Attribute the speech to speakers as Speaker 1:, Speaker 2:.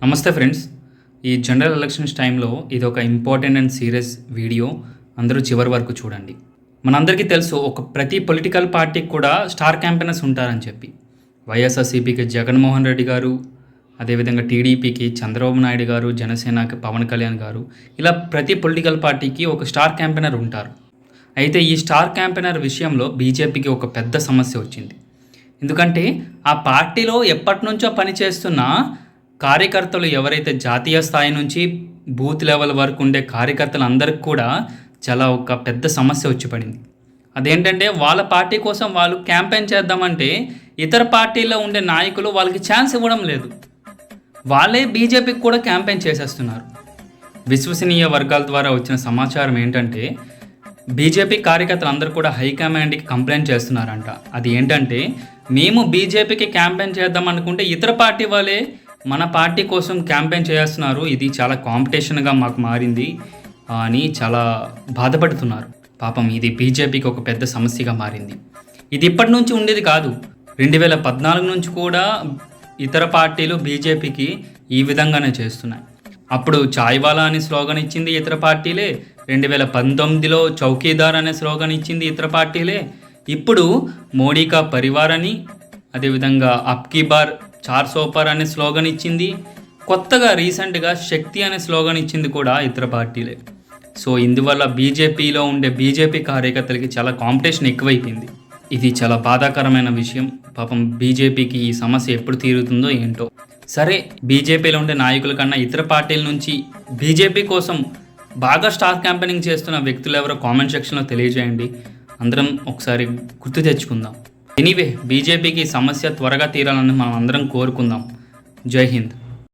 Speaker 1: నమస్తే ఫ్రెండ్స్. ఈ general elections టైంలో ఇది ఒక ఇంపార్టెంట్ అండ్ సీరియస్ వీడియో. అందరూ చివరి వరకు చూడండి. మనందరికీ తెలుసు, ప్రతి పొలిటికల్ పార్టీకి కూడా స్టార్ క్యాంపెయినర్స్ ఉంటారని చెప్పి. వైఎస్ఆర్సీపీకి జగన్మోహన్ రెడ్డి గారు, అదేవిధంగా టీడీపీకి చంద్రబాబు నాయుడు గారు, జనసేనకి పవన్ కళ్యాణ్ గారు, ఇలా ప్రతి పొలిటికల్ పార్టీకి ఒక స్టార్ క్యాంపెయినర్ ఉంటారు. అయితే ఈ స్టార్ క్యాంపెయినర్ విషయంలో బీజేపీకి ఒక పెద్ద సమస్య వచ్చింది. ఎందుకంటే ఆ పార్టీలో ఎప్పటి నుంచో పనిచేస్తున్న కార్యకర్తలు ఎవరైతే జాతీయ స్థాయి నుంచి బూత్ లెవెల్ వరకు ఉండే కార్యకర్తలందరికీ కూడా చాలా ఒక పెద్ద సమస్య వచ్చి పడింది. అదేంటంటే వాళ్ళ పార్టీ కోసం వాళ్ళు క్యాంపెయిన్ చేద్దామంటే ఇతర పార్టీల్లో ఉండే నాయకులు వాళ్ళకి ఛాన్స్ ఇవ్వడం లేదు. వాళ్ళే బీజేపీకి కూడా క్యాంపెయిన్ చేసేస్తున్నారు. విశ్వసనీయ వర్గాల ద్వారా వచ్చిన సమాచారం ఏంటంటే బీజేపీ కార్యకర్తలు అందరూ కూడా హైకమాండ్కి కంప్లైంట్ చేస్తున్నారంట. అది ఏంటంటే, మేము బీజేపీకి క్యాంపెయిన్ చేద్దాం అనుకుంటే ఇతర పార్టీ వాళ్ళే మన పార్టీ కోసం క్యాంపెయిన్ చేస్తున్నారు, ఇది చాలా కాంపిటీషన్గా మాకు మారింది అని చాలా బాధపడుతున్నారు. పాపం ఇది బీజేపీకి ఒక పెద్ద సమస్యగా మారింది. ఇది ఇప్పటి నుంచి ఉండేది కాదు. 2014 నుంచి కూడా ఇతర పార్టీలు బీజేపీకి ఈ విధంగానే చేస్తున్నాయి. అప్పుడు చాయ్వాలా అనే స్లోగన్ ఇచ్చింది ఇతర పార్టీలే. 2019లో చౌకీదార్ అనే స్లోగన్ ఇచ్చింది ఇతర పార్టీలే. ఇప్పుడు మోడీ కా పరివార్ అని, అదేవిధంగా అబ్కీ బార్ 400 పార్ అనే స్లోగన్ ఇచ్చింది. కొత్తగా రీసెంట్గా శక్తి అనే స్లోగన్ ఇచ్చింది కూడా ఇతర పార్టీలే. సో ఇందువల్ల బీజేపీలో ఉండే బీజేపీ కార్యకర్తలకి చాలా కాంపిటీషన్ ఎక్కువైపోయింది. ఇది చాలా బాధాకరమైన విషయం. పాపం బీజేపీకి ఈ సమస్య ఎప్పుడు తీరుతుందో ఏంటో. సరే, బీజేపీలో ఉండే నాయకుల కన్నా ఇతర పార్టీల నుంచి బీజేపీ కోసం బాగా స్టార్ క్యాంపెయినింగ్ చేస్తున్న వ్యక్తులు ఎవరో కామెంట్ సెక్షన్లో తెలియజేయండి. అందరం ఒకసారి గుర్తు తెచ్చుకుందాం. ఎనీవే, బీజేపీకి సమస్య త్వరగా తీరాలని మనం అందరం కోరుకుందాం. జై హింద్.